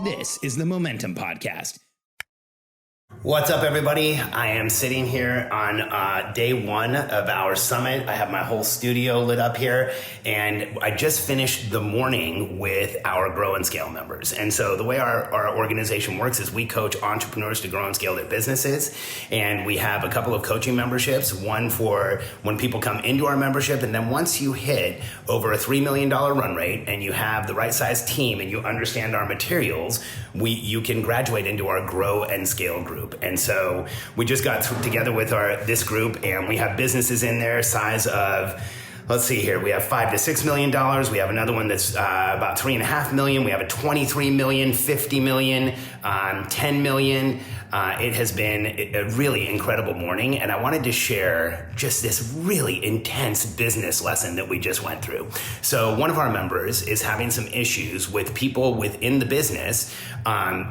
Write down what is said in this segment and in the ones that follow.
This is the Momentum Podcast. What's up, everybody? I am sitting here on day one of our summit. I have my whole studio lit up here, and I just finished the morning with our Grow and Scale members. And so the way our organization works is we coach entrepreneurs to grow and scale their businesses, and we have a couple of coaching memberships, one for when people come into our membership, and then once you hit over a $3 million run rate and you have the right size team and you understand our materials, you can graduate into our Grow and Scale group. And so we just got together with this group, and we have businesses in there size of, let's see here, we have $5 to $6 million. We have another one that's about $3.5 million. We have a $23 million, $50 million, $10 million. It has been a really incredible morning, and I wanted to share just this really intense business lesson that we just went through. So one of our members is having some issues with people within the business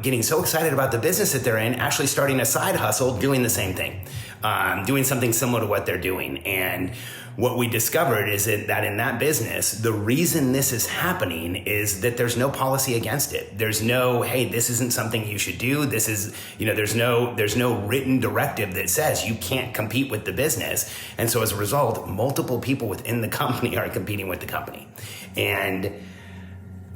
getting so excited about the business that they're in, actually starting a side hustle, doing the same thing, doing something similar to what they're doing. And what we discovered is that in that business, the reason this is happening is that there's no policy against it. There's no, hey, this isn't something you should do. This is, there's no written directive that says you can't compete with the business. And so as a result, multiple people within the company are competing with the company. And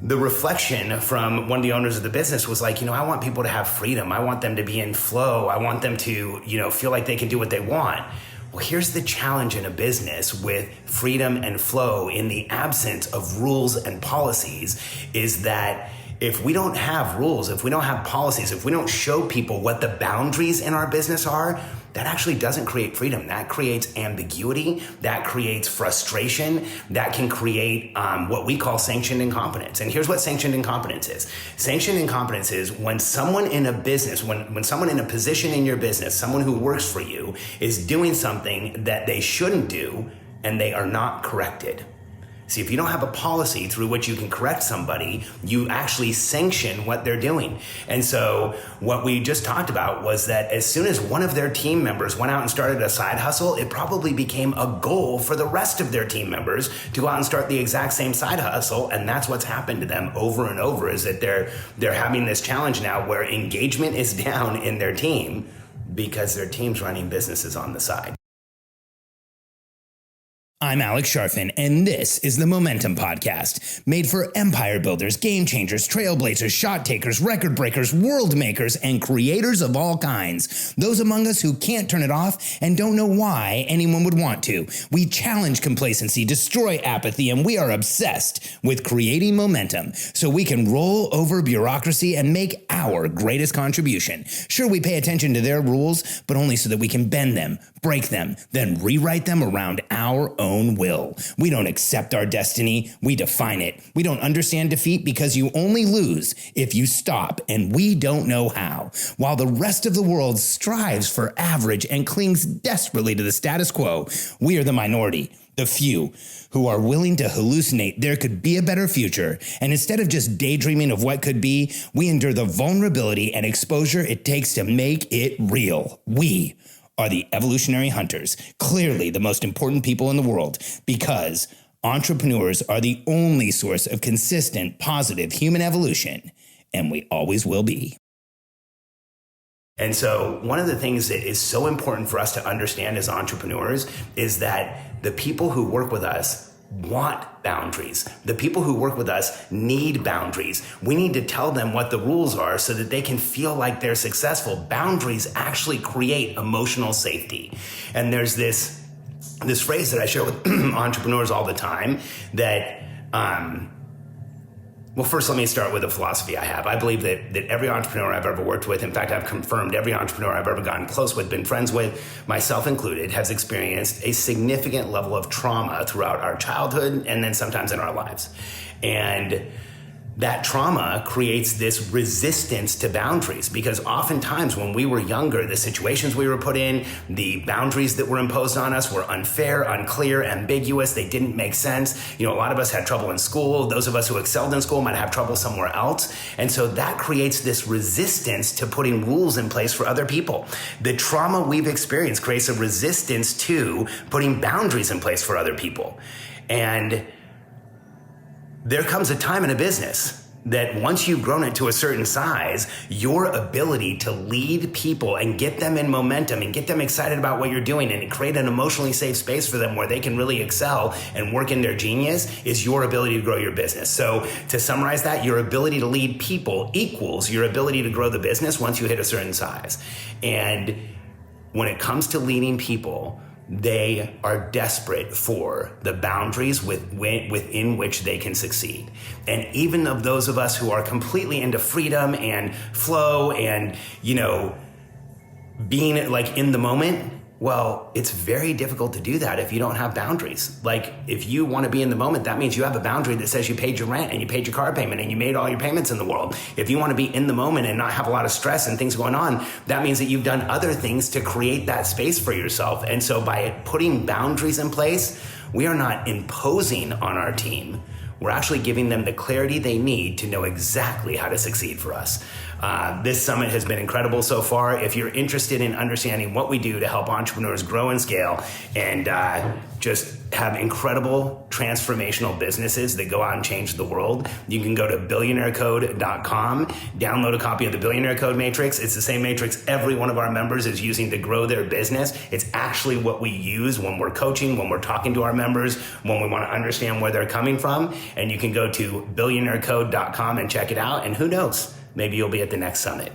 the reflection from one of the owners of the business was like, I want people to have freedom. I want them to be in flow. I want them to, feel like they can do what they want. Well, here's the challenge in a business with freedom and flow in the absence of rules and policies is that if we don't have rules, if we don't have policies, if we don't show people what the boundaries in our business are, that actually doesn't create freedom. That creates ambiguity. That creates frustration. That can create what we call sanctioned incompetence. And here's what sanctioned incompetence is. Sanctioned incompetence is when someone in a business, when someone in a position in your business, someone who works for you, is doing something that they shouldn't do and they are not corrected. See, if you don't have a policy through which you can correct somebody, you actually sanction what they're doing. And so what we just talked about was that as soon as one of their team members went out and started a side hustle, it probably became a goal for the rest of their team members to go out and start the exact same side hustle. And that's what's happened to them over and over, is that they're having this challenge now where engagement is down in their team because their team's running businesses on the side. I'm Alex Sharfin, and this is the Momentum Podcast, made for empire builders, game changers, trailblazers, shot takers, record breakers, world makers, and creators of all kinds. Those among us who can't turn it off and don't know why anyone would want to. We challenge complacency, destroy apathy, and we are obsessed with creating momentum so we can roll over bureaucracy and make our greatest contribution. Sure, we pay attention to their rules, but only so that we can bend them, break them, then rewrite them around our own will. We don't accept our destiny, we define it. We don't understand defeat because you only lose if you stop, and we don't know how. While the rest of the world strives for average and clings desperately to the status quo, we are the minority, the few, who are willing to hallucinate there could be a better future. And instead of just daydreaming of what could be, we endure the vulnerability and exposure it takes to make it real. We are the evolutionary hunters, clearly the most important people in the world, because entrepreneurs are the only source of consistent, positive human evolution, and we always will be. And so one of the things that is so important for us to understand as entrepreneurs is that the people who work with us want boundaries. The people who work with us need boundaries. We need to tell them what the rules are so that they can feel like they're successful. Boundaries actually create emotional safety. And there's this phrase that I share with entrepreneurs all the time that, well, first, let me start with a philosophy I have. I believe that every entrepreneur I've ever worked with, in fact, I've confirmed every entrepreneur I've ever gotten close with, been friends with, myself included, has experienced a significant level of trauma throughout our childhood and then sometimes in our lives. And that trauma creates this resistance to boundaries because oftentimes when we were younger, the situations we were put in, the boundaries that were imposed on us were unfair, unclear, ambiguous. They didn't make sense. A lot of us had trouble in school. Those of us who excelled in school might have trouble somewhere else. And so that creates this resistance to putting rules in place for other people. The trauma we've experienced creates a resistance to putting boundaries in place for other people. And there comes a time in a business that once you've grown it to a certain size, your ability to lead people and get them in momentum and get them excited about what you're doing and create an emotionally safe space for them where they can really excel and work in their genius is your ability to grow your business. So to summarize that, your ability to lead people equals your ability to grow the business once you hit a certain size. And when it comes to leading people, they are desperate for the boundaries within which they can succeed. And even of those of us who are completely into freedom and flow and, being like in the moment, well, it's very difficult to do that if you don't have boundaries. Like if you want to be in the moment, that means you have a boundary that says you paid your rent and you paid your car payment and you made all your payments in the world. If you want to be in the moment and not have a lot of stress and things going on, that means that you've done other things to create that space for yourself. And so by putting boundaries in place, we are not imposing on our team. We're actually giving them the clarity they need to know exactly how to succeed for us. This summit has been incredible so far. If you're interested in understanding what we do to help entrepreneurs grow and scale and just have incredible transformational businesses that go out and change the world, you can go to billionairecode.com, download a copy of the Billionaire Code Matrix. It's the same matrix every one of our members is using to grow their business. It's actually what we use when we're coaching, when we're talking to our members, when we want to understand where they're coming from. And you can go to billionairecode.com and check it out. And who knows? Maybe you'll be at the next summit.